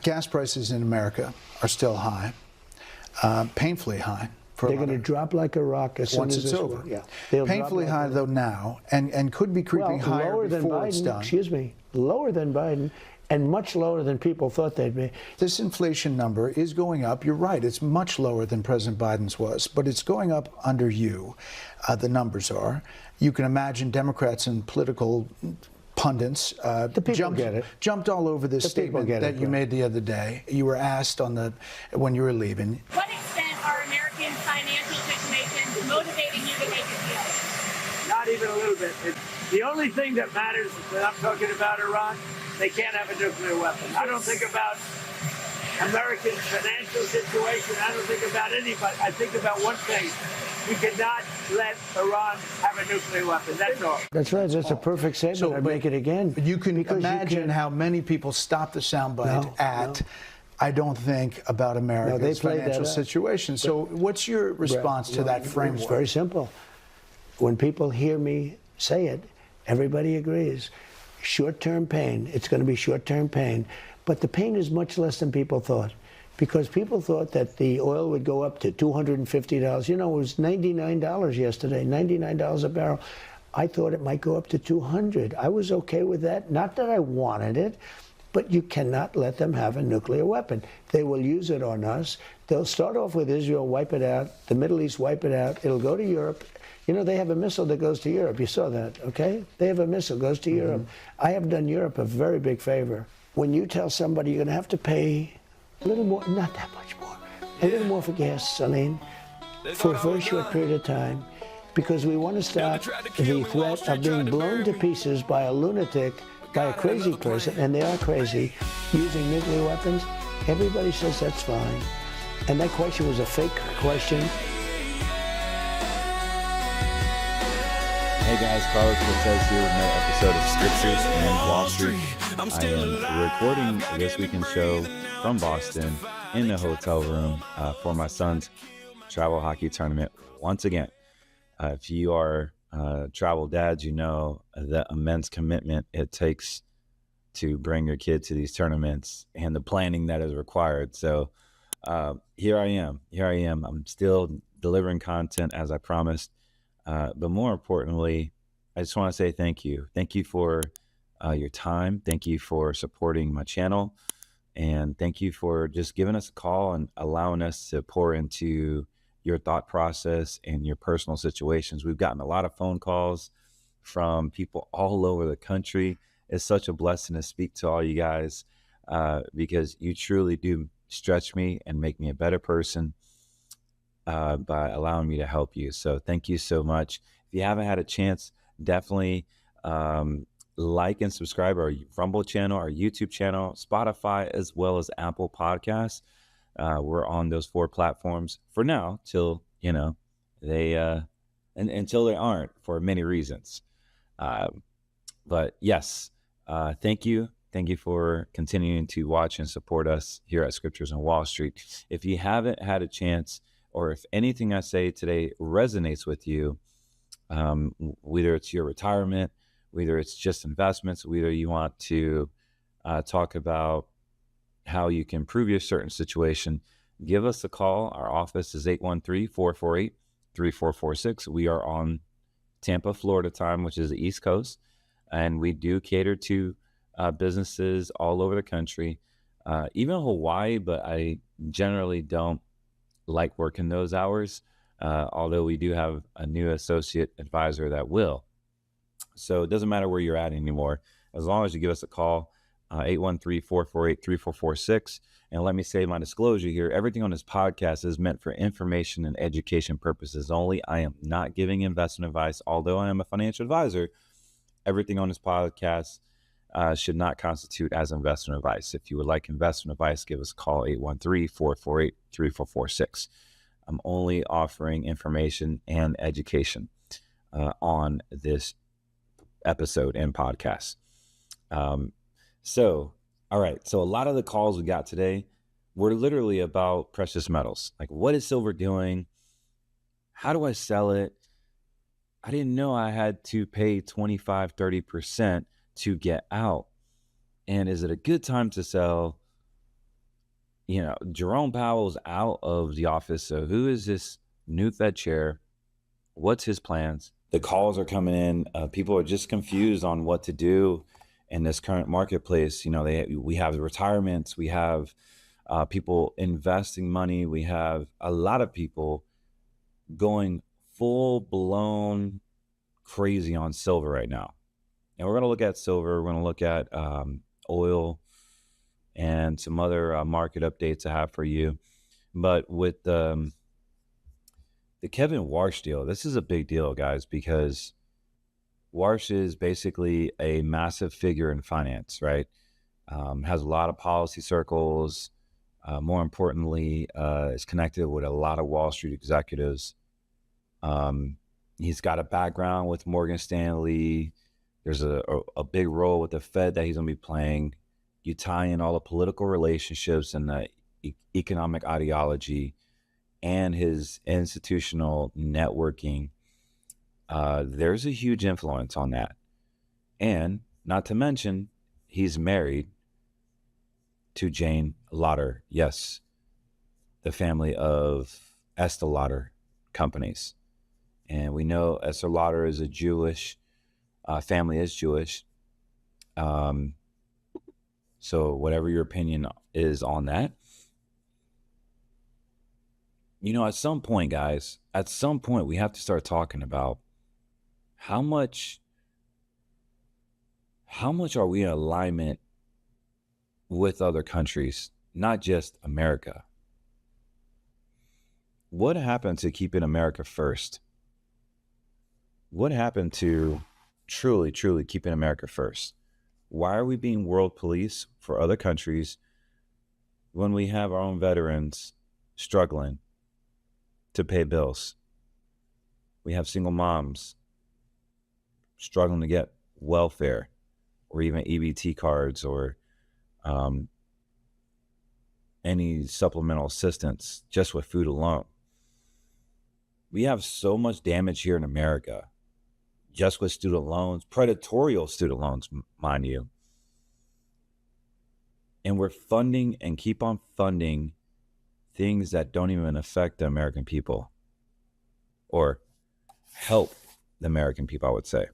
gas prices in America are still high, painfully high. They're going to drop like a rock as soon as it's over. Yeah, painfully high though now, and could be creeping higher lower than before Biden, it's done. Excuse me, lower than Biden, and much lower than people thought they'd be. This inflation number is going up. You're right. It's much lower than President Biden's was, but it's going up under you. The numbers are. You can imagine Democrats and political pundits jumped all over this statement that you made the other day. You were asked when you were leaving. What extent are American financial situations motivating you to make a deal? Not even a little bit. The only thing that matters when I'm talking about Iran, they can't have a nuclear weapon. I don't think about American financial situation. I don't think about anybody. I think about one thing. We cannot let Iran have a nuclear weapon. That's all. That's right. That's a perfect statement. I'd make it again. You can imagine how many people stop the soundbite I don't think about America's financial situation. So what's your response to that framework? It's very simple. When people hear me say it, everybody agrees. Short-term pain. It's going to be short-term pain. But the pain is much less than people thought. Because people thought that the oil would go up to $250. You know, it was $99 yesterday, $99 a barrel. I thought it might go up to $200. I was okay with that. Not that I wanted it, but you cannot let them have a nuclear weapon. They will use it on us. They'll start off with Israel, wipe it out. The Middle East, wipe it out. It'll go to Europe. You know, they have a missile that goes to Europe. You saw that, okay? They have a missile that goes to Europe. I have done Europe a very big favor. When you tell somebody you're going to have to pay a little more, not that much more, a little more for gasoline for a very short period of time, because we want to stop the threat of being blown to pieces by a lunatic, by a crazy person, and they are crazy, using nuclear weapons. Everybody says that's fine. And that question was a fake question. Hey guys, Carlos Cortez here with another episode of Scriptures and Wall Street. I am recording this weekend show from Boston in the hotel room for my son's travel hockey tournament once again. If you are travel dads, you know the immense commitment it takes to bring your kid to these tournaments and the planning that is required. So here I am. I'm still delivering content as I promised. But more importantly, I just want to say thank you. Thank you for your time. Thank you for supporting my channel. And thank you for just giving us a call and allowing us to pour into your thought process and your personal situations. We've gotten a lot of phone calls from people all over the country. It's such a blessing to speak to all you guys because you truly do stretch me and make me a better person by allowing me to help you. So thank you so much. If you haven't had a chance, definitely like and subscribe our Rumble channel, our YouTube channel, Spotify, as well as Apple Podcasts. We're on those 4 platforms for now till, until they aren't, for many reasons. But yes, thank you. Thank you for continuing to watch and support us here at Scriptures on Wall Street. If you haven't had a chance, or if anything I say today resonates with you, whether it's your retirement, whether it's just investments, whether you want to talk about how you can improve your certain situation, give us a call. Our office is 813-448-3446. We are on Tampa, Florida time, which is the East Coast, and we do cater to businesses all over the country, even Hawaii, but I generally don't like working those hours, although we do have a new associate advisor that will. So it doesn't matter where you're at anymore, as long as you give us a call, 813-448-3446. And let me say my disclosure here, everything on this podcast is meant for information and education purposes only. I am not giving investment advice, although I am a financial advisor. Everything on this podcast should not constitute as investment advice. If you would like investment advice, give us a call, 813-448-3446. I'm only offering information and education on this episode and podcast. So a lot of the calls we got today were literally about precious metals. Like, what is silver doing? How do I sell it? I didn't know I had to pay 25-30% to get out. And is it a good time to sell? Jerome Powell's out of the office. So who is this new Fed chair? What's his plans? The calls are coming in. People are just confused on what to do in this current marketplace. We have retirements. We have people investing money. We have a lot of people going full blown crazy on silver right now. And we're going to look at silver. We're going to look at oil and some other market updates I have for you. But with the Kevin Warsh deal, this is a big deal, guys, because Warsh is basically a massive figure in finance, right? Has a lot of policy circles. More importantly, is connected with a lot of Wall Street executives. He's got a background with Morgan Stanley. There's a big role with the Fed that he's going to be playing. You tie in all the political relationships and the economic ideology and his institutional networking. There's a huge influence on that. And not to mention, he's married to Jane Lauder. Yes, the family of Estee Lauder companies. And we know Estee Lauder is a Jewish, family is Jewish. So whatever your opinion is on that, at some point, guys, we have to start talking about how much are we in alignment with other countries, not just America. What happened to keeping America first? What happened to truly keeping America first? Why are we being world police for other countries when we have our own veterans struggling to pay bills? We have single moms struggling to get welfare or even EBT cards or any supplemental assistance just with food alone. We have so much damage here in America just with student loans, predatory student loans, mind you. And we're funding and keep on funding things that don't even affect the American people or help the American people, I would say.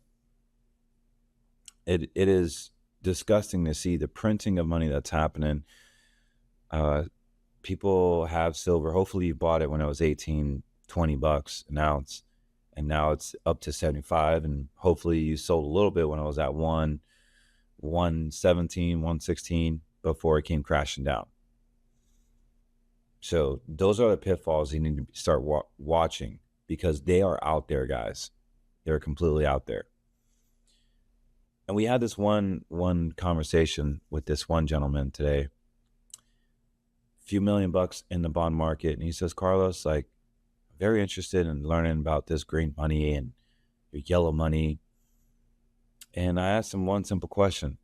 It is disgusting to see the printing of money that's happening. People have silver. Hopefully you bought it when it was $18, $20 an ounce. And now it's up to 75. And hopefully you sold a little bit when it was at 117, 116 before it came crashing down. So those are the pitfalls you need to start watching because they are out there, guys. They're completely out there. And we had this one conversation with this one gentleman today, a few $1 million in the bond market. And he says, Carlos, very interested in learning about this green money and your yellow money. And I asked him one simple question.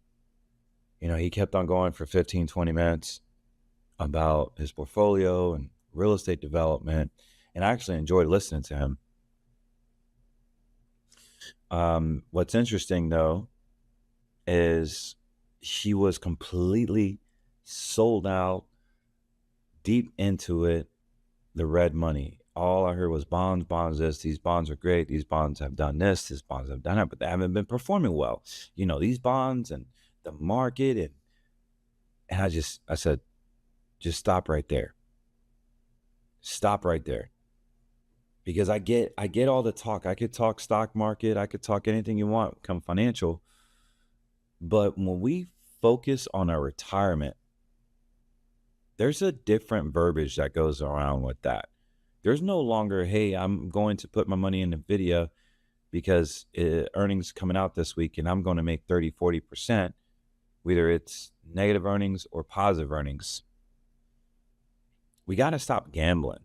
He kept on going for 15, 20 minutes about his portfolio and real estate development. And I actually enjoyed listening to him. What's interesting, though, is he was completely sold out, deep into it, the red money. All I heard was bonds this, these bonds are great, these bonds have done this, these bonds have done that, but they haven't been performing well. These bonds and the market. And I said, just stop right there. Stop right there. Because I get all the talk. I could talk stock market. I could talk anything you want, come financial. But when we focus on our retirement, there's a different verbiage that goes around with that. There's no longer, hey, I'm going to put my money in NVIDIA because earnings coming out this week and I'm going to make 30, 40%, whether it's negative earnings or positive earnings. We got to stop gambling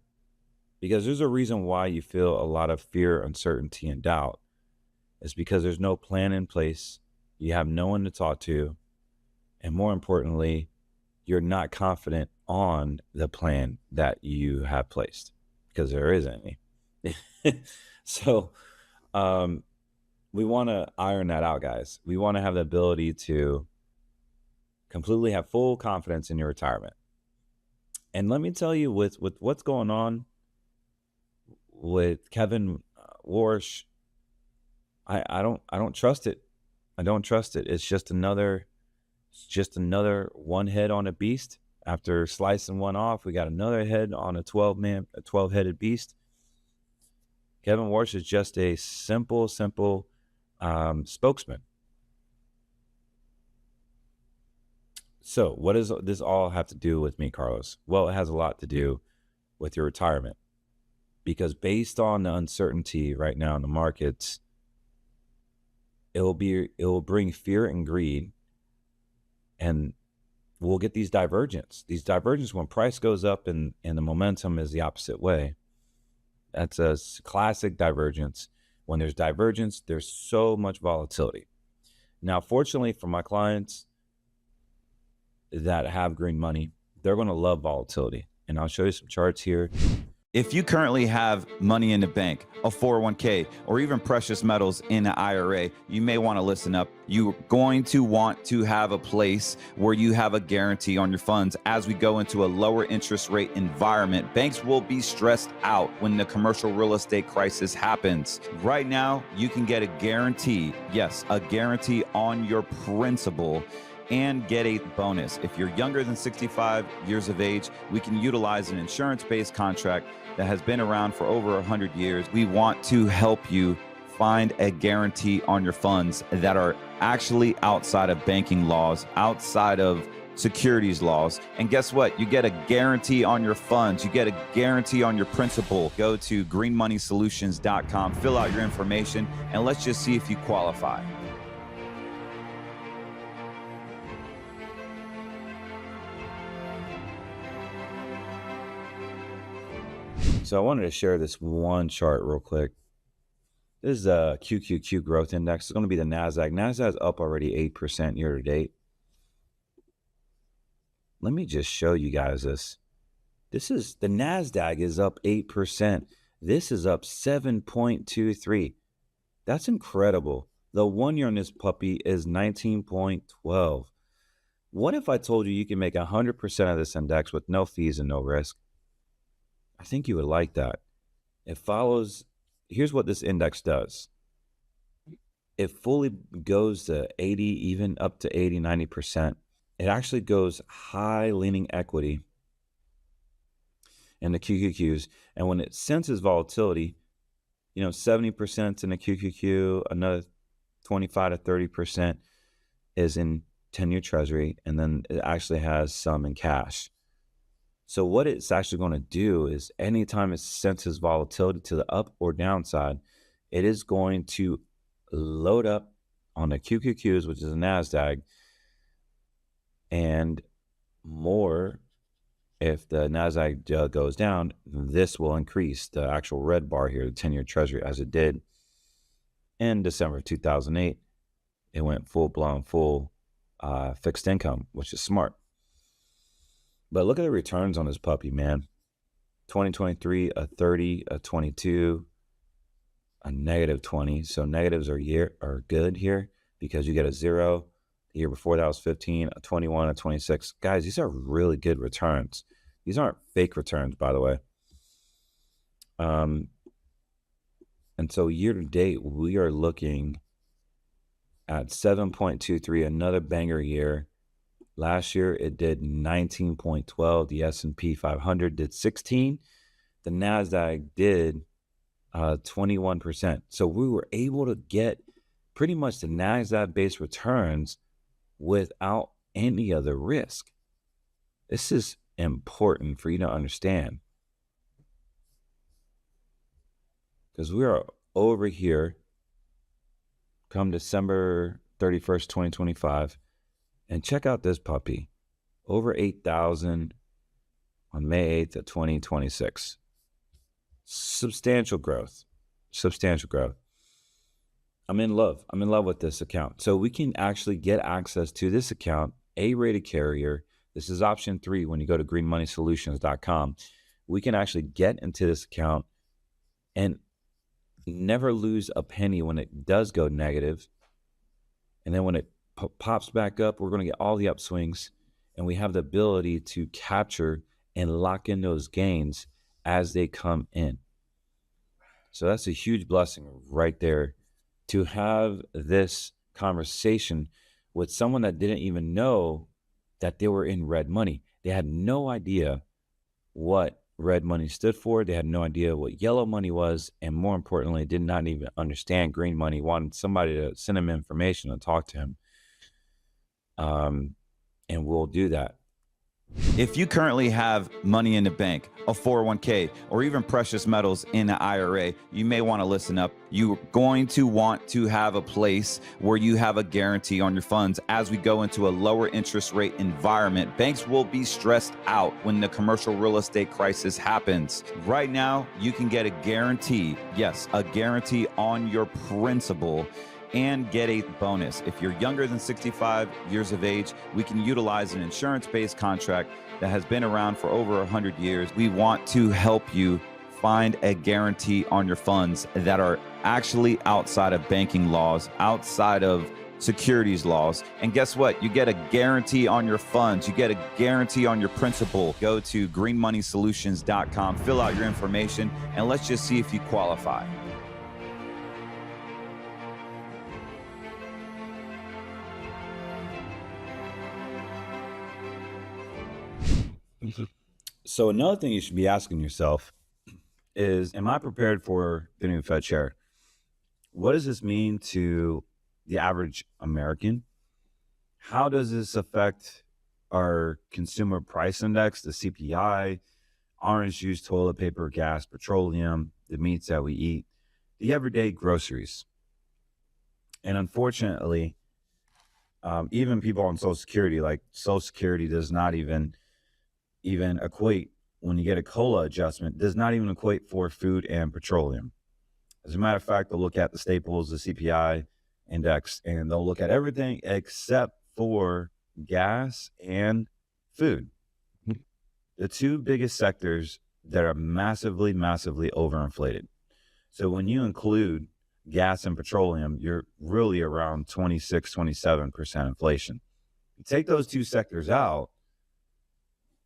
because there's a reason why you feel a lot of fear, uncertainty, and doubt. It's because there's no plan in place. You have no one to talk to. And more importantly, you're not confident on the plan that you have placed because there isn't any. So we want to iron that out, guys. We want to have the ability to completely have full confidence in your retirement. And let me tell you, with what's going on with Kevin Warsh, I don't trust it. I don't trust it. It's just another one head on a beast. After slicing one off, we got another head on a 12-headed beast. Kevin Warsh is just a simple spokesman. So what does this all have to do with me, Carlos? Well, it has a lot to do with your retirement, because based on the uncertainty right now in the markets, it will bring fear and greed, and we'll get these divergence when price goes up and the momentum is the opposite way. That's a classic divergence. When there's divergence, there's so much volatility. Now, fortunately for my clients that have green money, they're going to love volatility. And I'll show you some charts here. If you currently have money in the bank, a 401k, or even precious metals in an IRA, you may want to listen up. You're going to want to have a place where you have a guarantee on your funds. As we go into a lower interest rate environment, banks will be stressed out when the commercial real estate crisis happens. Right now, you can get a guarantee, yes, a guarantee on your principal, and get a bonus. If you're younger than 65 years of age, we can utilize an insurance-based contract that has been around for over 100 years. We want to help you find a guarantee on your funds that are actually outside of banking laws, outside of securities laws. And guess what? You get a guarantee on your funds. You get a guarantee on your principal. Go to greenmoneysolutions.com, fill out your information, and let's just see if you qualify. So I wanted to share this one chart real quick. This is a QQQ growth index. It's going to be the NASDAQ. NASDAQ's up already 8% year to date. Let me just show you guys this. This is the NASDAQ is up 8%. This is up 7.23. That's incredible. The 1 year on this puppy is 19.12. What if I told you can make 100% of this index with no fees and no risk? I think you would like that. It follows, here's what this index does. It fully goes to 80, even up to 80, 90%. It actually goes high leaning equity in the QQQs. And when it senses volatility, 70% in the QQQ, another 25 to 30% is in 10-year treasury, and then it actually has some in cash. So what it's actually going to do is anytime it senses volatility to the up or downside, it is going to load up on the QQQs, which is a NASDAQ, and more if the NASDAQ goes down, this will increase the actual red bar here, the 10-year treasury, as it did in December of 2008. It went full-blown, fixed income, which is smart. But look at the returns on this puppy, man. 2023, a 30, a 22, a negative 20. So negatives are good here because you get a 0. The year before that was 15, a 21, a 26. Guys, these are really good returns. These aren't fake returns, by the way. And so year to date, we are looking at 7.23, another banger year. Last year, it did 19.12. The S&P 500 did 16. The NASDAQ did 21%. So we were able to get pretty much the NASDAQ-based returns without any other risk. This is important for you to understand, because we are over here come December 31st, 2025. And check out this puppy, over 8,000 on May 8th of 2026. Substantial growth. I'm in love with this account. So we can actually get access to this account, A-rated carrier. This is option 3 when you go to greenmoneysolutions.com. We can actually get into this account and never lose a penny when it does go negative. And then when it pops back up, we're going to get all the upswings, and we have the ability to capture and lock in those gains as they come in. So that's a huge blessing right there, to have this conversation with someone that didn't even know that they were in red money. They had no idea what red money stood for. They had no idea what yellow money was. And more importantly, did not even understand green money, wanted somebody to send him information and talk to him. And we'll do that. If you currently have money in the bank, a 401k, or even precious metals in an IRA, you may want to listen up. You're going to want to have a place where you have a guarantee on your funds. As we go into a lower interest rate environment, banks will be stressed out when the commercial real estate crisis happens. Right now, you can get a guarantee, yes, a guarantee on your principal, and get a bonus. If you're younger than 65 years of age, we can utilize an insurance-based contract that has been around for over 100 years. We want to help you find a guarantee on your funds that are actually outside of banking laws, outside of securities laws. And guess what? You get a guarantee on your funds. You get a guarantee on your principal. Go to greenmoneysolutions.com, fill out your information, and let's just see if you qualify. So another thing you should be asking yourself is, am I prepared for the new Fed chair? What does this mean to the average American? How does this affect our consumer price index, the CPI, orange juice, toilet paper, gas, petroleum, the meats that we eat, the everyday groceries? And unfortunately, even people on Social Security, like Social Security does not even equate, when you get a COLA adjustment, does not even equate for food and petroleum. As a matter of fact, they'll look at the staples, the CPI index, and they'll look at everything except for gas and food. The two biggest sectors that are massively, massively overinflated. So when you include gas and petroleum, you're really around 26, 27% inflation. You take those two sectors out,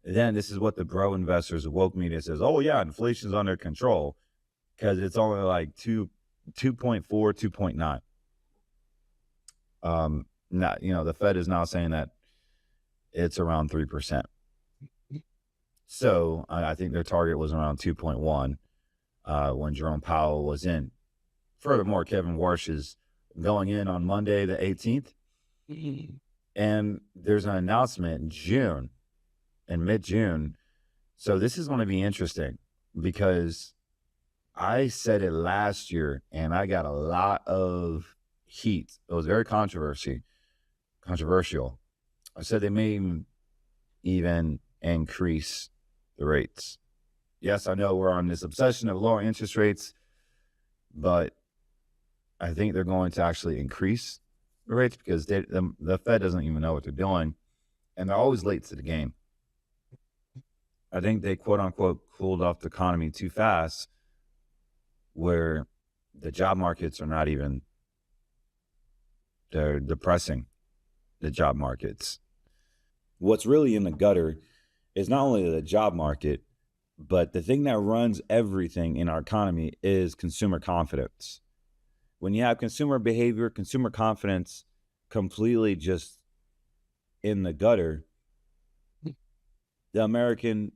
then this is what the bro investors, the woke media says, oh yeah, inflation's under control, because it's only like 2.4, 2.9. Now, the Fed is now saying that it's around 3%. So I think their target was around 2.1 when Jerome Powell was in. Furthermore, Kevin Warsh is going in on Monday, the 18th. And there's an announcement in mid-June. So this is going to be interesting, because I said it last year and I got a lot of heat. It was very controversial. I said they may even increase the rates. Yes, I know we're on this obsession of lowering interest rates, but I think they're going to actually increase the rates, because the Fed doesn't even know what they're doing, and they're always late to the game. I think they, quote unquote, cooled off the economy too fast, where the job markets are not even, they're depressing the job markets. What's really in the gutter is not only the job market, but the thing that runs everything in our economy is consumer confidence. When you have consumer behavior, consumer confidence completely just in the gutter, the American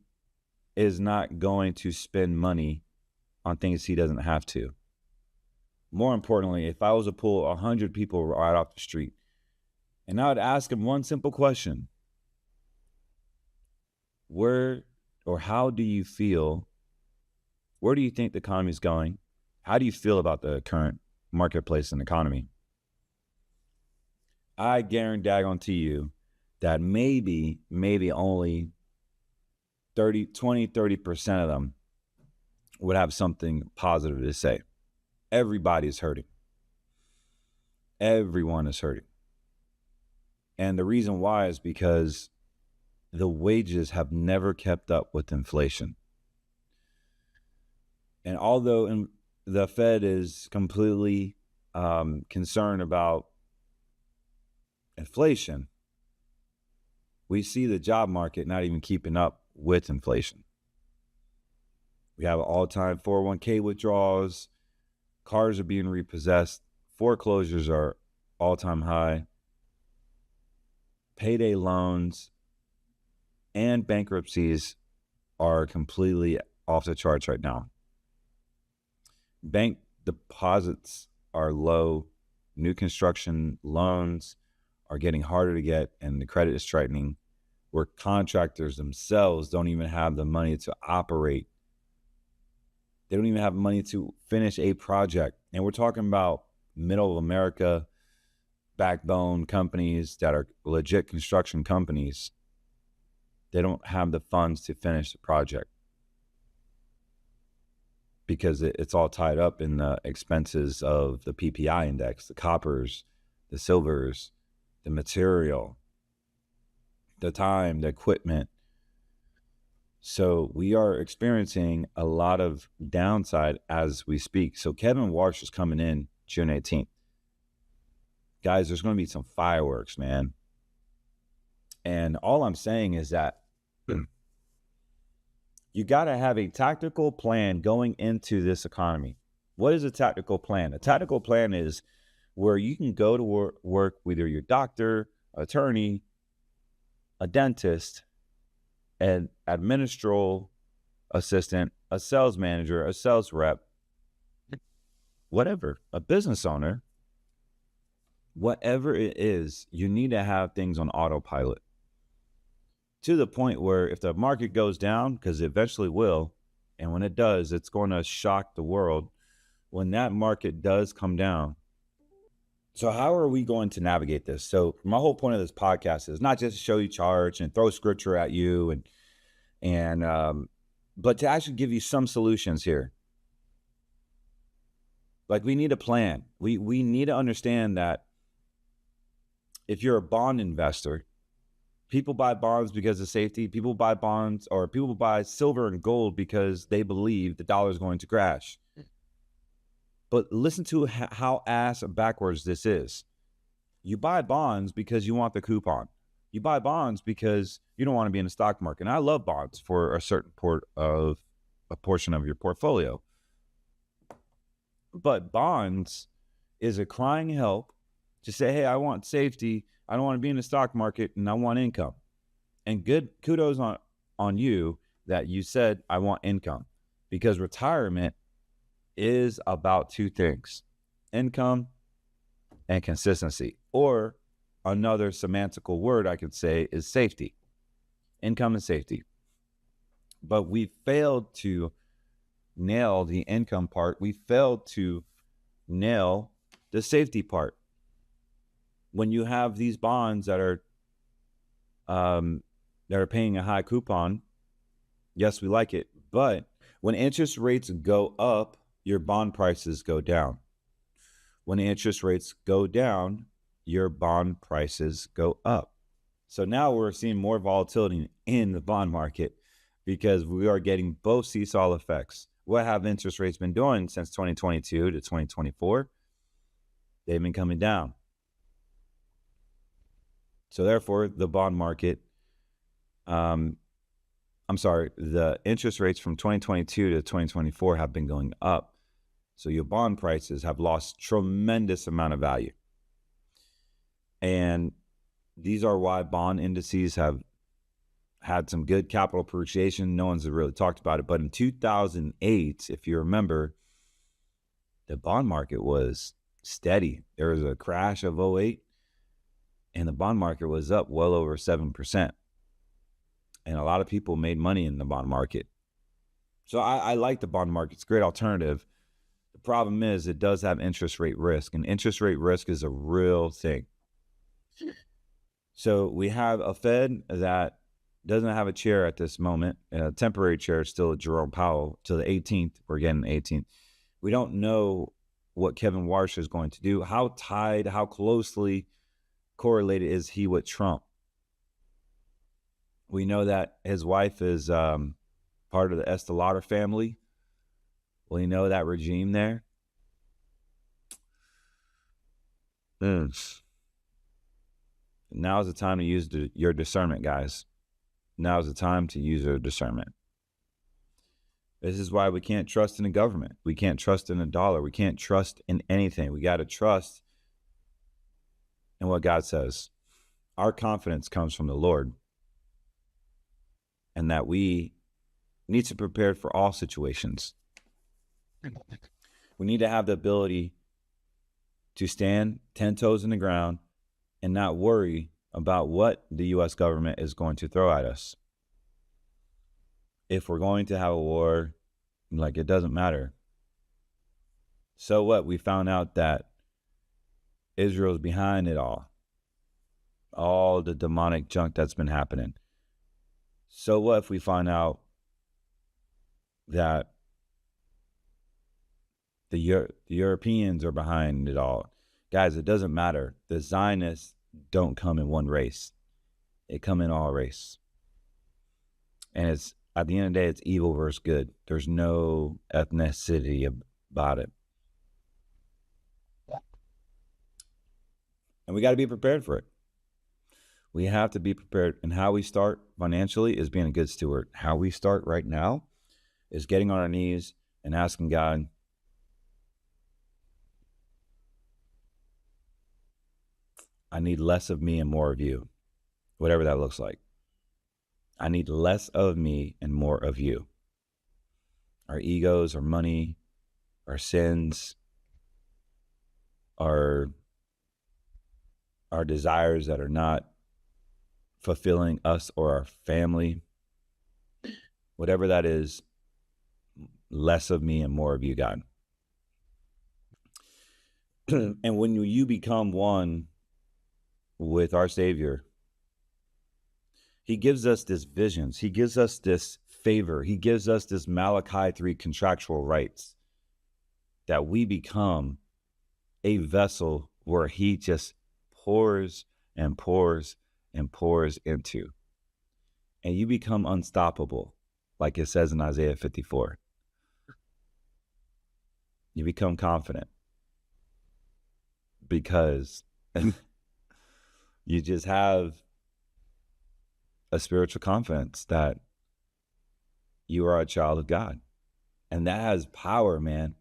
is not going to spend money on things he doesn't have to. More importantly, if I was to pull 100 people right off the street and I would ask them one simple question: where or how do you feel? Where do you think the economy is going? How do you feel about the current marketplace and economy? I guarantee you that maybe only 30% of them would have something positive to say. Everybody is hurting. Everyone is hurting. And the reason why is because the wages have never kept up with inflation. And although the Fed is completely concerned about inflation, we see the job market not even keeping up with inflation. We have all-time 401k withdrawals. Cars are being repossessed. Foreclosures are all-time high. Payday loans and bankruptcies are completely off the charts right now. Bank deposits are low. New construction loans are getting harder to get, and the credit is tightening, where contractors themselves don't even have the money to operate. They don't even have money to finish a project. And we're talking about middle of America backbone companies that are legit construction companies. They don't have the funds to finish the project because it's all tied up in the expenses of the PPI index, the coppers, the silvers, the material, the time, the equipment. So we are experiencing a lot of downside as we speak. So Kevin Warsh is coming in June 18th. Guys, there's going to be some fireworks, man. And all I'm saying is that you got to have a tactical plan going into this economy. What is a tactical plan? A tactical plan is where you can go to work with either your doctor, attorney, a dentist, an administrative assistant, a sales manager, a sales rep, whatever, a business owner, whatever it is, you need to have things on autopilot to the point where if the market goes down, because it eventually will, and when it does, it's going to shock the world. When that market does come down, so how are we going to navigate this? So my whole point of this podcast is not just to show you charts and throw scripture at you but to actually give you some solutions here. Like, we need a plan. We need to understand that if you're a bond investor, people buy bonds because of safety. People buy bonds, or people buy silver and gold because they believe the dollar is going to crash. But listen to how ass backwards this is. You buy bonds because you want the coupon. You buy bonds because you don't want to be in the stock market. And I love bonds for a certain portion of your portfolio. But bonds is a crying help to say, hey, I want safety. I don't want to be in the stock market, and I want income. And good kudos on you that you said, I want income, because retirement is about two things: income and consistency. Or another semantical word I could say is safety. Income and safety. But we failed to nail the income part. We failed to nail the safety part. When you have these bonds that are paying a high coupon, yes, we like it. But when interest rates go up, your bond prices go down. When interest rates go down, your bond prices go up. So now we're seeing more volatility in the bond market because we are getting both seesaw effects. What have interest rates been doing since 2022 to 2024? They've been coming down. So therefore, the bond market, the interest rates from 2022 to 2024 have been going up. So your bond prices have lost tremendous amount of value. And these are why bond indices have had some good capital appreciation. No one's really talked about it. But in 2008, if you remember, the bond market was steady. There was a crash of 2008, and the bond market was up well over 7%. And a lot of people made money in the bond market. So I like the bond market. It's a great alternative. The problem is it does have interest rate risk, and interest rate risk is a real thing. So we have a Fed that doesn't have a chair at this moment. A temporary chair is still Jerome Powell till the 18th. We're getting the 18th. We don't know what Kevin Warsh is going to do. How tied, how closely correlated is he with Trump? We know that his wife is part of the Estee Lauder family. Well, you know that regime there? Now's the time to use your discernment, guys. now's the time to use our discernment. This is why we can't trust in the government. We can't trust in the dollar. We can't trust in anything. We got to trust in what God says. Our confidence comes from the Lord, and that we need to prepare for all situations. We need to have the ability to stand 10 toes in the ground and not worry about what the U.S. government is going to throw at us. If we're going to have a war, like, it doesn't matter. So what? We found out that Israel's behind it all the demonic junk that's been happening. So what if we find out that the Europeans are behind it all? Guys, it doesn't matter. The Zionists don't come in one race. They come in all race. And it's, at the end of the day, it's evil versus good. There's no ethnicity about it. And we got to be prepared for it. We have to be prepared. And how we start financially is being a good steward. How we start right now is getting on our knees and asking God, I need less of me and more of you, whatever that looks like. I need less of me and more of you. Our egos, our money, our sins, our desires that are not fulfilling us or our family, whatever that is, less of me and more of you, God. And when you become one with our Savior, He gives us this visions. He gives us this favor. He gives us this Malachi 3 contractual rights, that we become a vessel where He just pours and pours and pours into. And you become unstoppable, like it says in Isaiah 54. You become confident because you just have a spiritual confidence that you are a child of God. And that has power, man.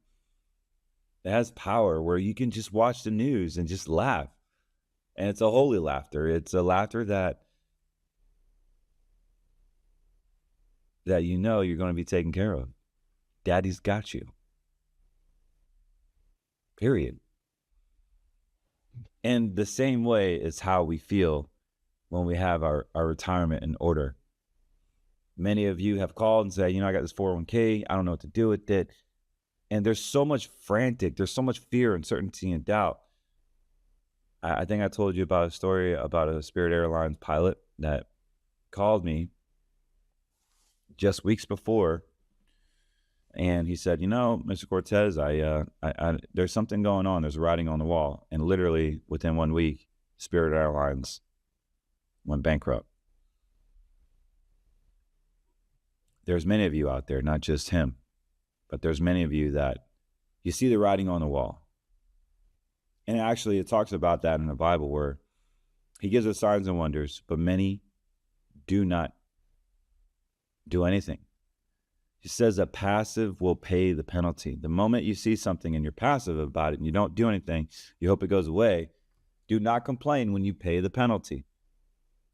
It has power where you can just watch the news and just laugh. And it's a holy laughter. It's a laughter that you know you're going to be taken care of. Daddy's got you. Period. And the same way is how we feel when we have our retirement in order. Many of you have called and said, I got this 401k. I don't know what to do with it. And there's so much there's so much fear, uncertainty, and doubt. I think I told you about a story about a Spirit Airlines pilot that called me just weeks before. And he said, Mr. Cortez, I there's something going on. There's writing on the wall. And literally within 1 week, Spirit Airlines went bankrupt. There's many of you out there, not just him, but there's many of you that you see the writing on the wall. And actually, it talks about that in the Bible where He gives us signs and wonders, but many do not do anything. He says that passive will pay the penalty. The moment you see something and you're passive about it and you don't do anything, you hope it goes away, do not complain when you pay the penalty.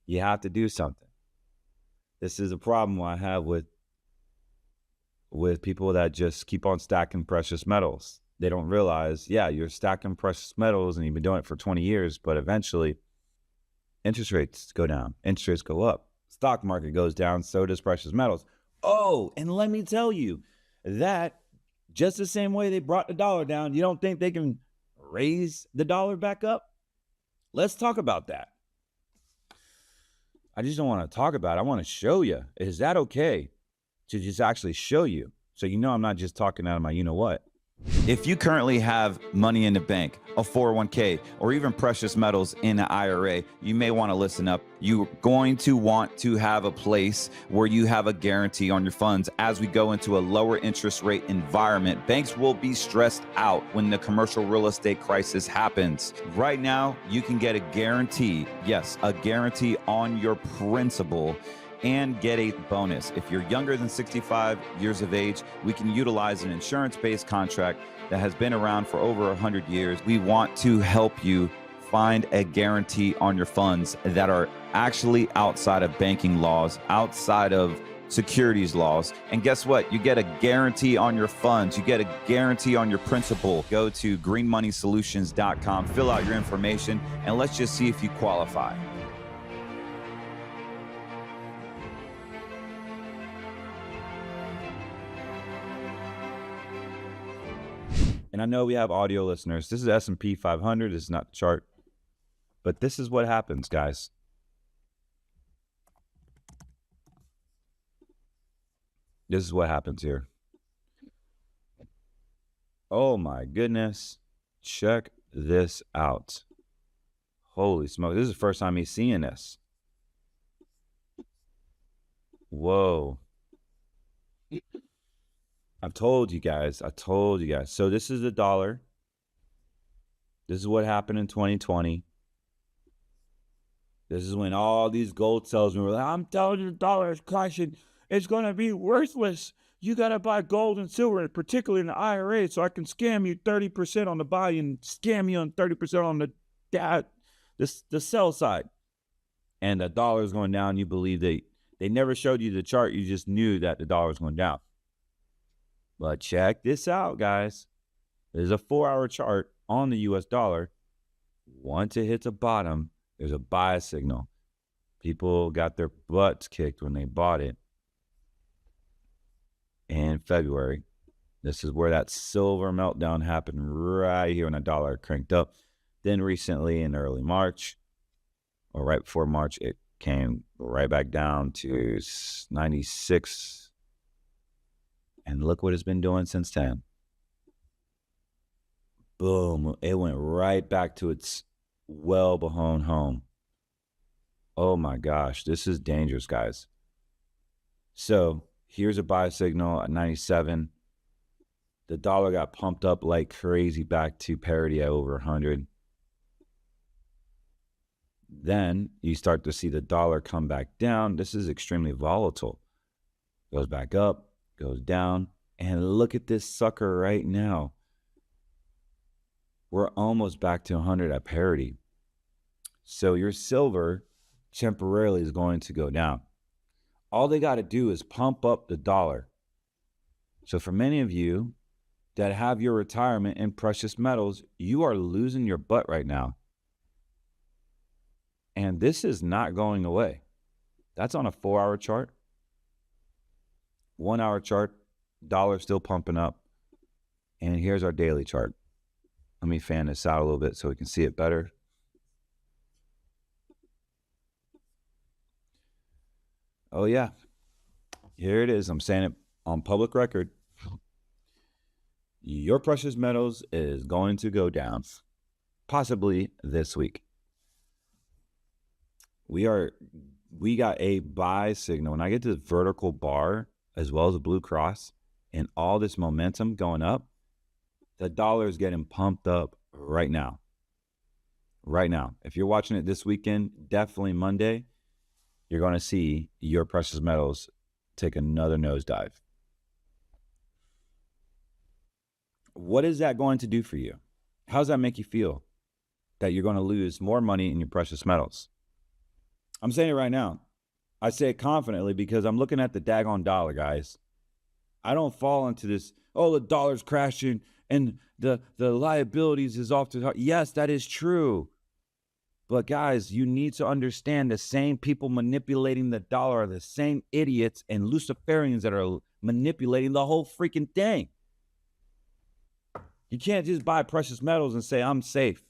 You have to do something. This is a problem I have with people that just keep on stacking precious metals. They don't realize, you're stacking precious metals and you've been doing it for 20 years, but eventually interest rates go down, interest rates go up, stock market goes down, so does precious metals. Oh, and let me tell you that just the same way they brought the dollar down, you don't think they can raise the dollar back up? Let's talk about that. I just don't want to talk about it. I want to show you. Is that okay to just actually show you? So I'm not just talking out of my you-know-what. If you currently have money in the bank, a 401k, or even precious metals in an IRA, you may want to listen up. You're going to want to have a place where you have a guarantee on your funds. As we go into a lower interest rate environment, banks will be stressed out when the commercial real estate crisis happens. Right now, you can get a guarantee, yes, a guarantee on your principal and get a bonus. If you're younger than 65 years of age, we can utilize an insurance-based contract that has been around for over 100 years. We want to help you find a guarantee on your funds that are actually outside of banking laws, outside of securities laws. And guess what? You get a guarantee on your funds. You get a guarantee on your principal. Go to greenmoneysolutions.com, fill out your information, and let's just see if you qualify. And I know we have audio listeners. This is S&P 500. This is not the chart. But this is what happens, guys. This is what happens here. Oh my goodness. Check this out. Holy smoke. This is the first time he's seeing this. Whoa. I told you guys. So this is the dollar. This is what happened in 2020. This is when all these gold salesmen were like, I'm telling you, the dollar is crashing. It's going to be worthless. You got to buy gold and silver, particularly in the IRA, so I can scam you 30% on the buy and scam you on 30% on the sell side. And the dollar is going down. You believe they never showed you the chart. You just knew that the dollar was going down. But check this out, guys. There's a 4-hour chart on the US dollar. Once it hits a bottom, there's a buy signal. People got their butts kicked when they bought it in February. This is where that silver meltdown happened, right here when the dollar cranked up. Then recently in early March, or right before March, it came right back down to 96. And look what it's been doing since then. Boom. It went right back to its well-beholden home. Oh my gosh, this is dangerous, guys. So here's a buy signal at 97. The dollar got pumped up like crazy back to parity at over 100. Then you start to see the dollar come back down. This is extremely volatile. Goes back up, goes down, and look at this sucker right now. We're almost back to 100 at parity. So your silver temporarily is going to go down. All they got to do is pump up the dollar. So for many of you that have your retirement in precious metals, you are losing your butt right now. And this is not going away. That's on a 4-hour chart. 1-hour chart, dollar still pumping up. And here's our daily chart. Let me fan this out a little bit so we can see it better. Oh yeah, here it is. I'm saying it on public record. Your precious metals is going to go down, possibly this week. We got a buy signal. When I get to the vertical bar as well as the blue cross and all this momentum going up, the dollar is getting pumped up right now. Right now. If you're watching it this weekend, definitely Monday, you're going to see your precious metals take another nosedive. What is that going to do for you? How does that make you feel that you're going to lose more money in your precious metals? I'm saying it right now. I say it confidently because I'm looking at the daggone dollar, guys. I don't fall into this, oh, the dollar's crashing and the liabilities is off to the top. Yes, that is true. But guys, you need to understand the same people manipulating the dollar are the same idiots and Luciferians that are manipulating the whole freaking thing. You can't just buy precious metals and say, I'm safe.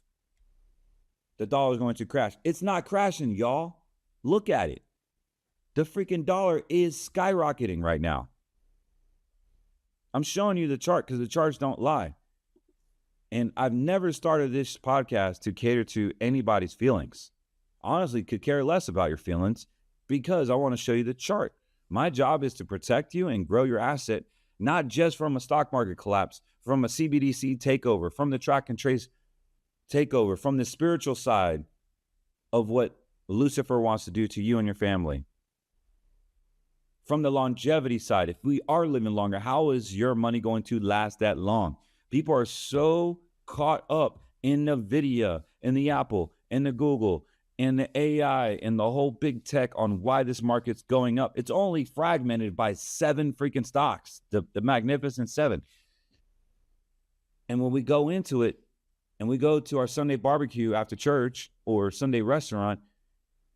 The dollar's going to crash. It's not crashing, y'all. Look at it. The freaking dollar is skyrocketing right now. I'm showing you the chart because the charts don't lie. And I've never started this podcast to cater to anybody's feelings. Honestly, could care less about your feelings because I want to show you the chart. My job is to protect you and grow your asset, not just from a stock market collapse, from a CBDC takeover, from the track and trace takeover, from the spiritual side of what Lucifer wants to do to you and your family. from the longevity side, if we are living longer, how is your money going to last that long? People are so caught up in NVIDIA, in the Apple, in the Google, in the AI, and the whole big tech on why this market's going up. It's only fragmented by 7 freaking stocks, the magnificent 7. And when we go into it and we go to our Sunday barbecue after church or Sunday restaurant,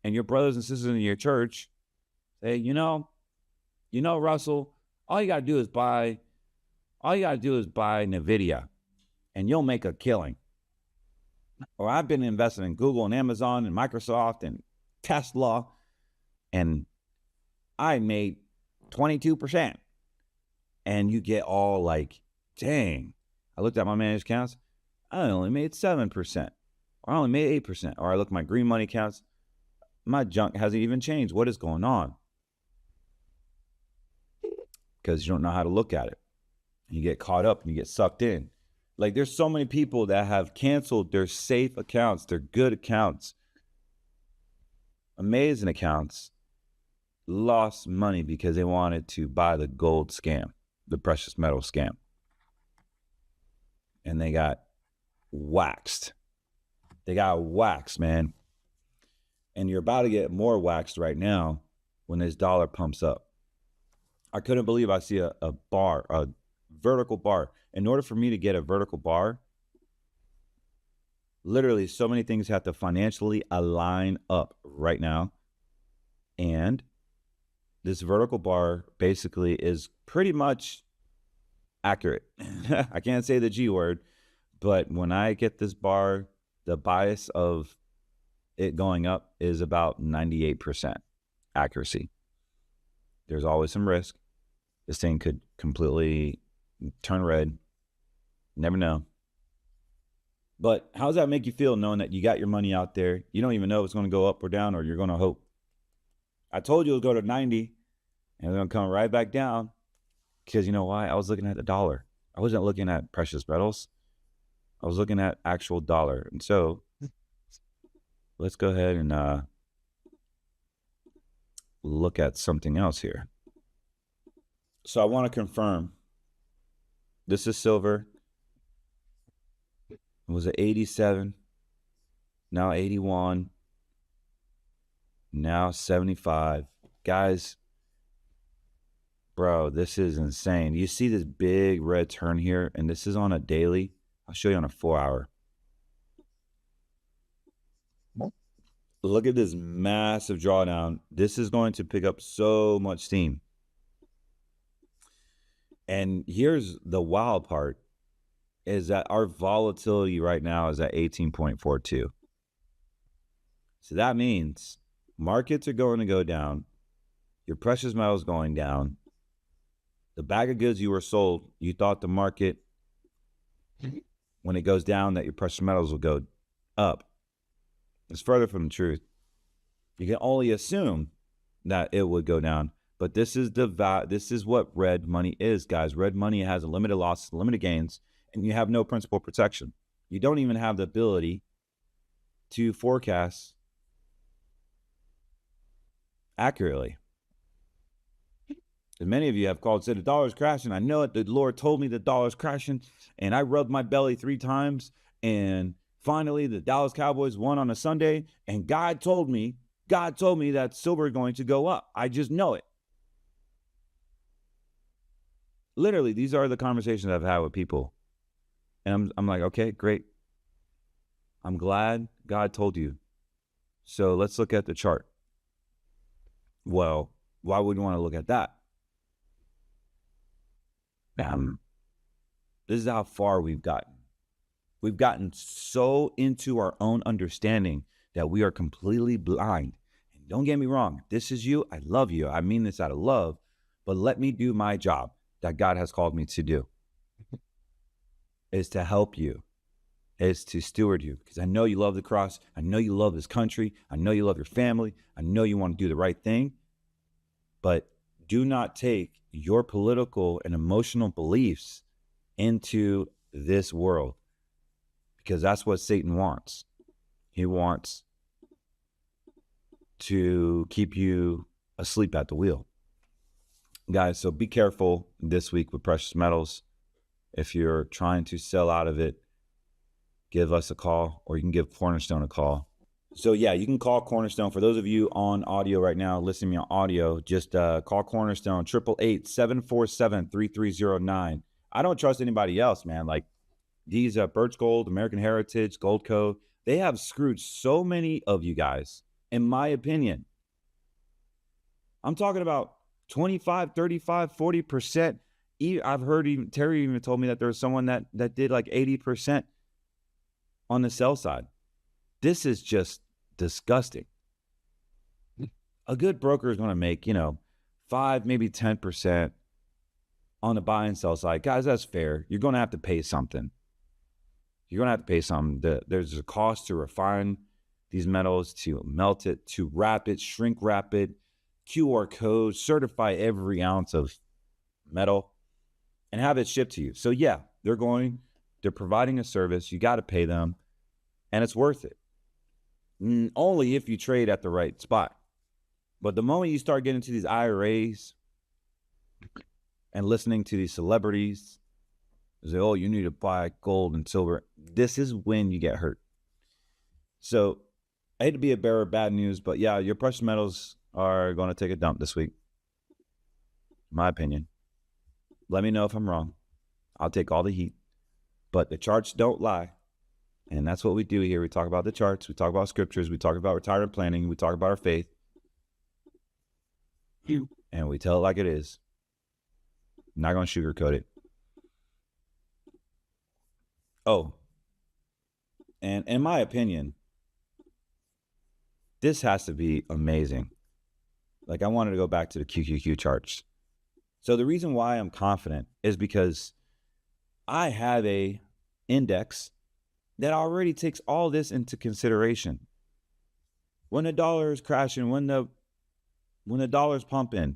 and your brothers and sisters in your church say, you know, Russell, all you got to do is buy NVIDIA and you'll make a killing. Or I've been investing in Google and Amazon and Microsoft and Tesla, and I made 22%. And you get all like, dang, I looked at my managed accounts, I only made 7%, or I only made 8%. Or I look at my green money accounts, my junk hasn't even changed. What is going on? Because you don't know how to look at it. You get caught up and you get sucked in. Like, there's so many people that have canceled their safe accounts, their good accounts, amazing accounts, lost money because they wanted to buy the gold scam, the precious metal scam. And they got waxed. They got waxed, man. And you're about to get more waxed right now when this dollar pumps up. I couldn't believe I see a bar, a vertical bar. In order for me to get a vertical bar, literally so many things have to financially align up right now. And this vertical bar basically is pretty much accurate. I can't say the G word, but when I get this bar, the bias of it going up is about 98% accuracy. There's always some risk. This thing could completely turn red. Never know. But how does that make you feel knowing that you got your money out there? You don't even know if it's going to go up or down, or you're going to hope. I told you it would go to 90 and it's going to come right back down, because you know why? I was looking at the dollar. I wasn't looking at precious metals. I was looking at actual dollar. And so let's go ahead and look at something else here. So I want to confirm. This is silver. It was at 87, now 81, now 75. Guys, bro, this is insane. You see this big red turn here, and this is on a daily. I'll show you on a 4-hour. Look at this massive drawdown. This is going to pick up so much steam. And here's the wild part, is that our volatility right now is at 18.42. So that means markets are going to go down. Your precious metals going down. The bag of goods you were sold, you thought the market, when it goes down, that your precious metals will go up. It's further from the truth. You can only assume that it would go down. But this is what red money is, guys. Red money has a limited loss, limited gains, and you have no principal protection. You don't even have the ability to forecast accurately. And many of you have called and said, the dollar's crashing. I know it. The Lord told me the dollar's crashing, and I rubbed my belly 3 times, and finally the Dallas Cowboys won on a Sunday, and God told me that silver is going to go up. I just know it. Literally, these are the conversations I've had with people. And I'm like, okay, great. I'm glad God told you. So let's look at the chart. Well, why would you want to look at that? This is how far we've gotten. We've gotten so into our own understanding that we are completely blind. And don't get me wrong. This is you. I love you. I mean this out of love. But let me do my job that God has called me to do. Is to help you. Is to steward you. Because I know you love the cross. I know you love this country. I know you love your family. I know you want to do the right thing. But do not take your political and emotional beliefs into this world. Because that's what Satan wants. He wants to keep you asleep at the wheel. Guys, so be careful this week with precious metals. If you're trying to sell out of it, give us a call, or you can give Cornerstone a call. So yeah, you can call Cornerstone. For those of you on audio right now, listening to me on audio, just call Cornerstone, 888-747-3309. I don't trust anybody else, man. Like these Birch Gold, American Heritage, Gold Co., they have screwed so many of you guys, in my opinion. I'm talking about 25, 35, 40%. I've heard even Terry even told me that there was someone that did like 80% on the sell side. This is just disgusting. A good broker is going to make, 5, maybe 10% on the buy and sell side. Guys, that's fair. You're going to have to pay something. You're going to have to pay something. There's a cost to refine these metals, to melt it, to wrap it, shrink wrap it, QR code, certify every ounce of metal, and have it shipped to you. So yeah, they're providing a service. You got to pay them, and it's worth it. Only if you trade at the right spot. But the moment you start getting into these IRAs and listening to these celebrities say, oh, you need to buy gold and silver, this is when you get hurt. So I hate to be a bearer of bad news, but yeah, your precious metals are going to take a dump this week. My opinion. Let me know if I'm wrong. I'll take all the heat. But the charts don't lie. And that's what we do here. We talk about the charts. We talk about scriptures. We talk about retirement planning. We talk about our faith. And we tell it like it is. I'm not going to sugarcoat it. Oh. And in my opinion, this has to be amazing. Like I wanted to go back to the QQQ charts. So the reason why I'm confident is because I have a index that already takes all this into consideration. When the dollar is crashing, when the dollar's pumping,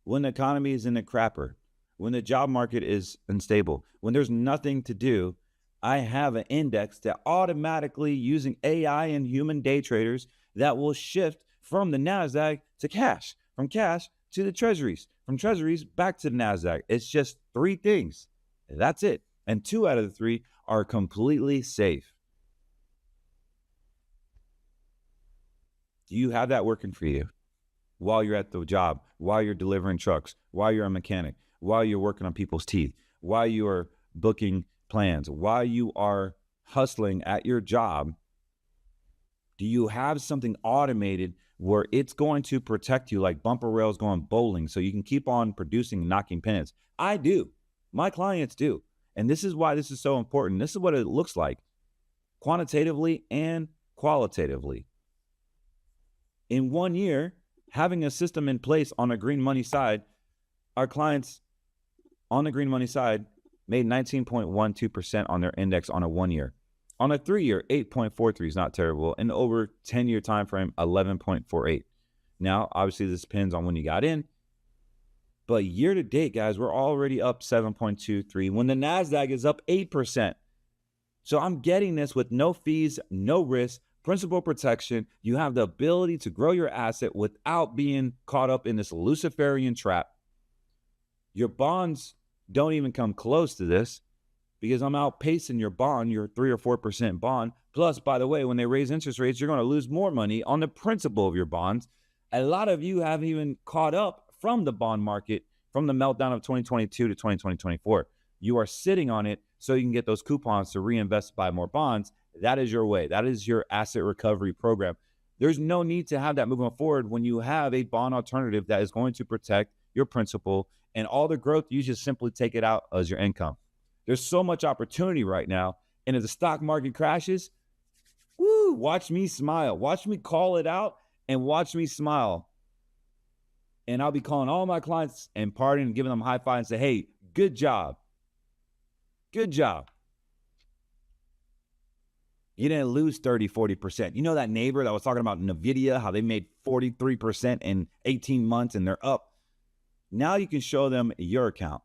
when the economy is in the crapper, when the job market is unstable, when there's nothing to do, I have an index that automatically, using AI and human day traders, that will shift from the NASDAQ to cash, from cash to the treasuries, from treasuries back to the NASDAQ. It's just 3 things. That's it. And 2 out of the 3 are completely safe. Do you have that working for you while you're at the job, while you're delivering trucks, while you're a mechanic, while you're working on people's teeth, while you are booking plans, while you are hustling at your job? Do you have something automated where it's going to protect you like bumper rails going bowling so you can keep on producing and knocking pennants? I do. My clients do. And this is why this is so important. This is what it looks like quantitatively and qualitatively. In 1 year, having a system in place on a green money side, our clients on the green money side made 19.12% on their index on a 1 year. On a 3 year, 8.43 is not terrible. And over 10-year time frame, 11.48. Now, obviously, this depends on when you got in. But year to date, guys, we're already up 7.23 when the NASDAQ is up 8%. So I'm getting this with no fees, no risk, principal protection. You have the ability to grow your asset without being caught up in this Luciferian trap. Your bonds don't even come close to this because I'm outpacing your bond, your 3 or 4% bond. Plus, by the way, when they raise interest rates, you're going to lose more money on the principal of your bonds. A lot of you haven't even caught up from the bond market, from the meltdown of 2022 to 2024. You are sitting on it so you can get those coupons to reinvest, buy more bonds. That is your way. That is your asset recovery program. There's no need to have that moving forward when you have a bond alternative that is going to protect your principal, and all the growth, you just simply take it out as your income. There's so much opportunity right now. And if the stock market crashes, woo, watch me smile. Watch me call it out and watch me smile. And I'll be calling all my clients and partying and giving them a high five and say, hey, good job. Good job. You didn't lose 30, 40%. You know that neighbor that was talking about NVIDIA, how they made 43% in 18 months and they're up? Now you can show them your account.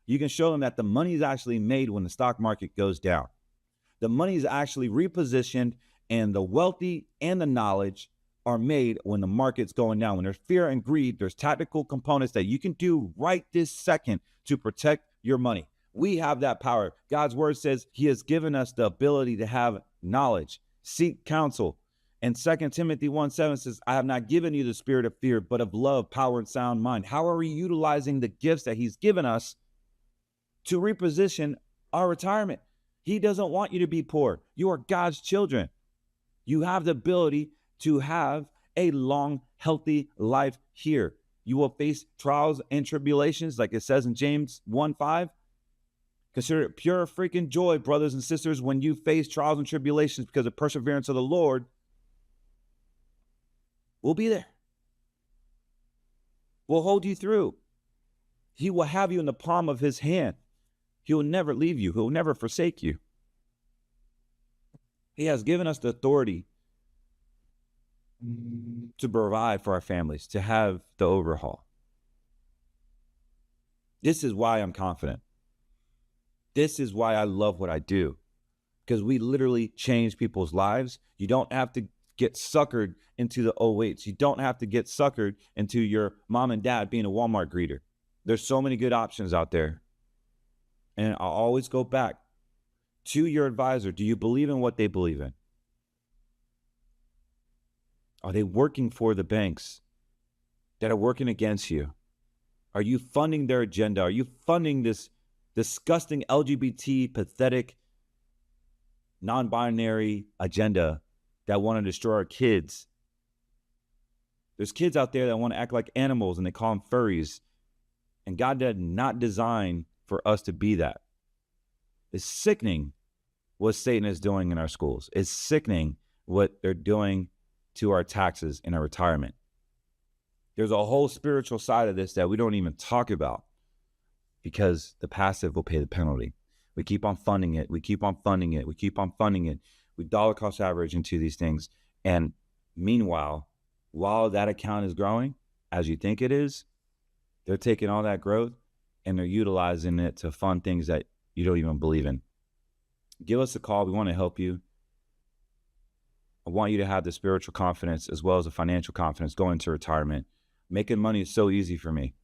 You can show them that the money is actually made when the stock market goes down. The money is actually repositioned, and the wealthy and the knowledge are made when the market's going down. When there's fear and greed, there's tactical components that you can do right this second to protect your money. We have that power. God's word says he has given us the ability to have knowledge, seek counsel. And 2 Timothy 1:7 says, I have not given you the spirit of fear, but of love, power, and sound mind. How are we utilizing the gifts that he's given us to reposition our retirement? He doesn't want you to be poor. You are God's children. You have the ability to have a long, healthy life here. You will face trials and tribulations, like it says in James 1:5. Consider it pure freaking joy, brothers and sisters, when you face trials and tribulations, because the perseverance of the Lord will be there. Will hold you through. He will have you in the palm of his hand. He will never leave you. He will never forsake you. He has given us the authority to provide for our families, to have the overhaul. This is why I'm confident. This is why I love what I do, because we literally change people's lives. You don't have to get suckered into the 08s. You don't have to get suckered into your mom and dad being a Walmart greeter. There's so many good options out there. And I'll always go back to your advisor. Do you believe in what they believe in? Are they working for the banks that are working against you? Are you funding their agenda? Are you funding this disgusting LGBT, pathetic, non-binary agenda that want to destroy our kids? There's kids out there that want to act like animals and they call them furries. And God did not design for us to be that. It's sickening what Satan is doing in our schools. It's sickening what they're doing to our taxes and our retirement. There's a whole spiritual side of this that we don't even talk about, because the passive will pay the penalty. We keep on funding it. We keep on funding it. We keep on funding it. We dollar cost average into these things. And meanwhile, while that account is growing, as you think it is, they're taking all that growth and they're utilizing it to fund things that you don't even believe in. Give us a call. We want to help you. I want you to have the spiritual confidence as well as the financial confidence going into retirement. Making money is so easy for me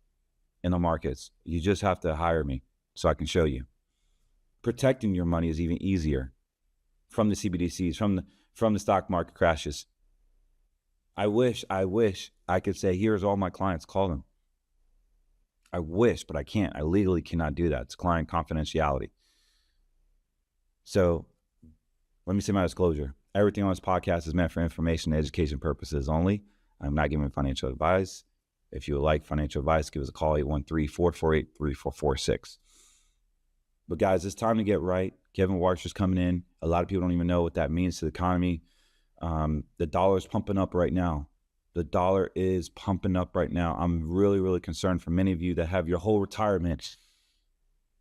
in the markets. You just have to hire me so I can show you. Protecting your money is even easier from the CBDCs, from the stock market crashes. I wish I could say, here's all my clients, call them. I wish, but I can't. I legally cannot do that. It's client confidentiality. So let me say my disclosure. Everything on this podcast is meant for information and education purposes only. I'm not giving financial advice. If you would like financial advice, give us a call, 813-448-3446. But guys, it's time to get right. Kevin Warsh is coming in. A lot of people don't even know what that means to the economy. The dollar is pumping up right now. The dollar is pumping up right now. I'm really, really concerned for many of you that have your whole retirement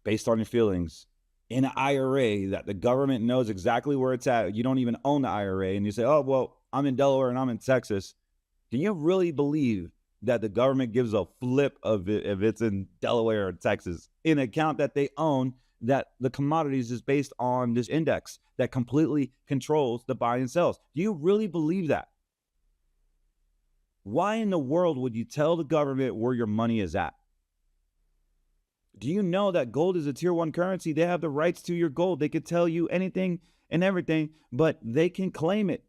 based on your feelings in an IRA that the government knows exactly where it's at. You don't even own the IRA. And you say, oh, well, I'm in Delaware and I'm in Texas. Do you really believe that the government gives a flip of it if it's in Delaware or Texas, in an account that they own, that the commodities is based on this index that completely controls the buy and sells? Do you really believe that? Why in the world would you tell the government where your money is at? Do you know that gold is a tier 1 currency? They have the rights to your gold. They could tell you anything and everything, but they can claim it.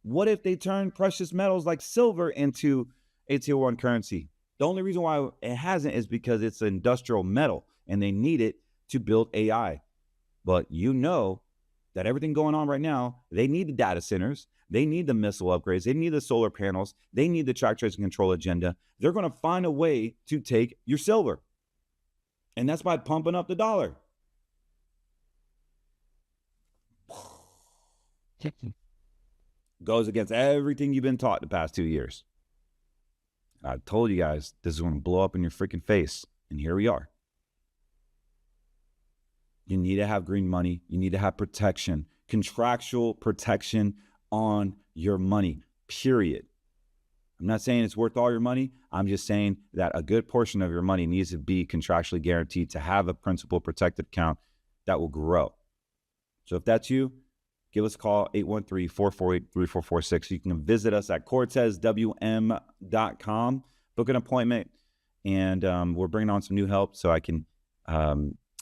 What if they turn precious metals like silver into a tier 1 currency? The only reason why it hasn't is because it's an industrial metal and they need it to build AI. But you know that everything going on right now, they need the data centers. They need the missile upgrades. They need the solar panels. They need the track, trace, and control agenda. They're going to find a way to take your silver. And that's by pumping up the dollar. Goes against everything you've been taught the past 2 years. I told you guys this is going to blow up in your freaking face. And here we are. You need to have green money. You need to have protection, contractual protection on your money, period. I'm not saying it's worth all your money. I'm just saying that a good portion of your money needs to be contractually guaranteed to have a principal protected account that will grow. So if that's you, give us a call, 813-448-3446. You can visit us at cortezwm.com, book an appointment, and we're bringing on some new help so I can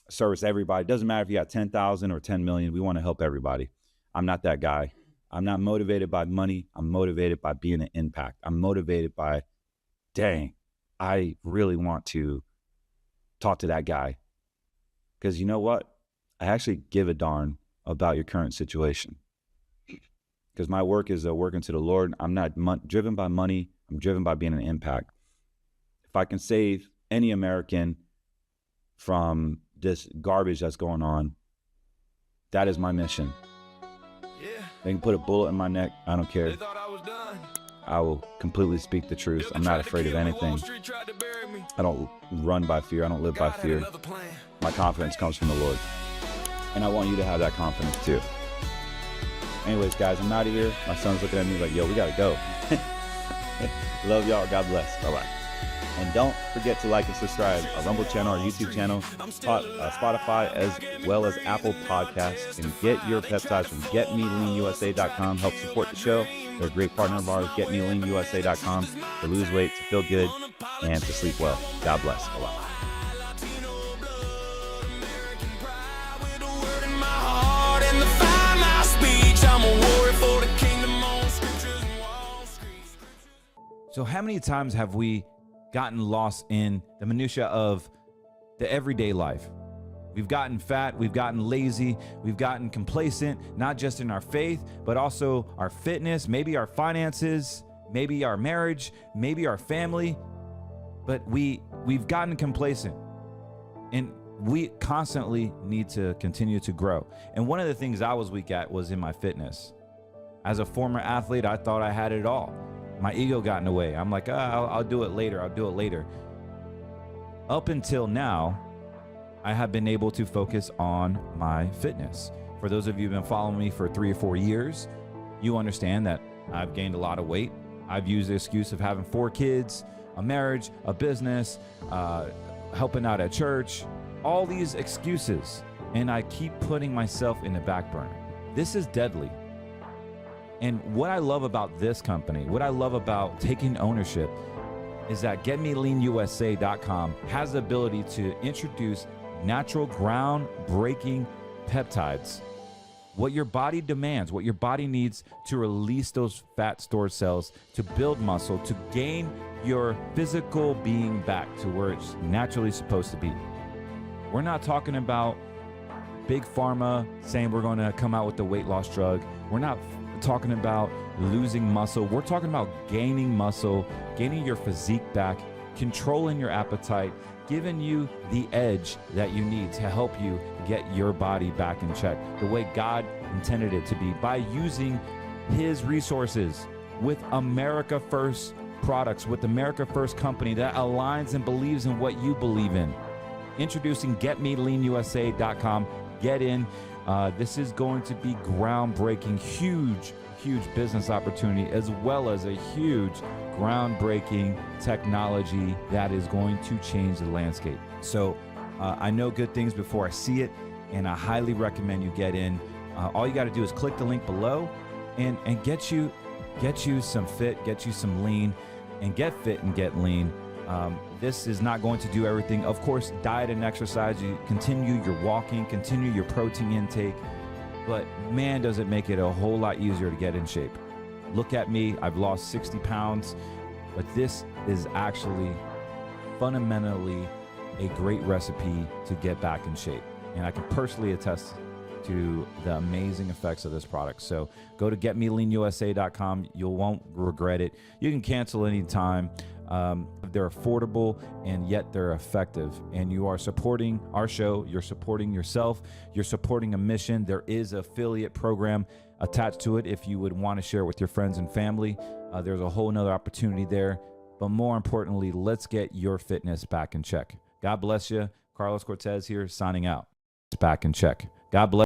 service everybody. It doesn't matter if you got 10,000 or 10 million. We want to help everybody. I'm not that guy. I'm not motivated by money. I'm motivated by being an impact. I'm motivated by, dang, I really want to talk to that guy. Because you know what? I actually give a darn about your current situation. Because my work is working to the Lord. I'm not driven by money. I'm driven by being an impact. If I can save any American from this garbage that's going on, that is my mission. They can put a bullet in my neck. I don't care. I will completely speak the truth. I'm not afraid of anything. I don't run by fear. I don't live by fear. My confidence comes from the Lord. And I want you to have that confidence too. Anyways, guys, I'm out of here. My son's looking at me like, yo, we got to go. Love y'all. God bless. Bye-bye. And don't forget to like and subscribe our Rumble channel, our YouTube channel, Spotify, as well as Apple Podcasts. And get your peptides from GetMeLeanUSA.com. Help support the show. They're a great partner of ours. GetMeLeanUSA.com to lose weight, to feel good, and to sleep well. God bless. Bye-bye. So how many times have we gotten lost in the minutia of the everyday life? We've gotten fat, we've gotten lazy, we've gotten complacent, not just in our faith, but also our fitness, maybe our finances, maybe our marriage, maybe our family. But we've gotten complacent, and we constantly need to continue to grow. And one of the things I was weak at was in my fitness. As a former athlete, I thought I had it all. My ego got in the way. I'm like, I'll do it later. I'll do it later. Up until now, I have been able to focus on my fitness. For those of you who've been following me for 3 or 4 years, you understand that I've gained a lot of weight. I've used the excuse of having 4 kids, a marriage, a business, helping out at church, all these excuses. And I keep putting myself in the back burner. This is deadly. And what I love about this company, what I love about taking ownership, is that GetMeLeanUSA.com has the ability to introduce natural, groundbreaking peptides. What your body demands, what your body needs to release those fat stored cells, to build muscle, to gain your physical being back to where it's naturally supposed to be. We're not talking about big pharma saying we're going to come out with the weight loss drug. We're not talking about losing muscle. We're talking about gaining muscle, gaining your physique back, controlling your appetite, giving you the edge that you need to help you get your body back in check the way God intended it to be, by using his resources with America First products, with America First company that aligns and believes in what you believe in. Introducing GetMeLeanUSA.com. Get in. This is going to be groundbreaking, huge business opportunity, as well as a huge groundbreaking technology that is going to change the landscape. So I know good things before I see it, and I highly recommend you get in. All you got to do is click the link below and get you some fit, get you some lean, and get fit and get lean. This is not going to do everything. Of course, diet and exercise, you continue your walking, continue your protein intake, but man, does it make it a whole lot easier to get in shape. Look at me, I've lost 60 pounds, but this is actually fundamentally a great recipe to get back in shape. And I can personally attest to the amazing effects of this product. So go to GetMeLeanUSA.com. You won't regret it. You can cancel anytime. They're affordable, and yet they're effective. And you are supporting our show. You're supporting yourself. You're supporting a mission. There is an affiliate program attached to it if you would want to share it with your friends and family. There's a whole nother opportunity there. But more importantly, let's get your fitness back in check. God bless you. Carlos Cortez here, signing out. It's back in check. God bless.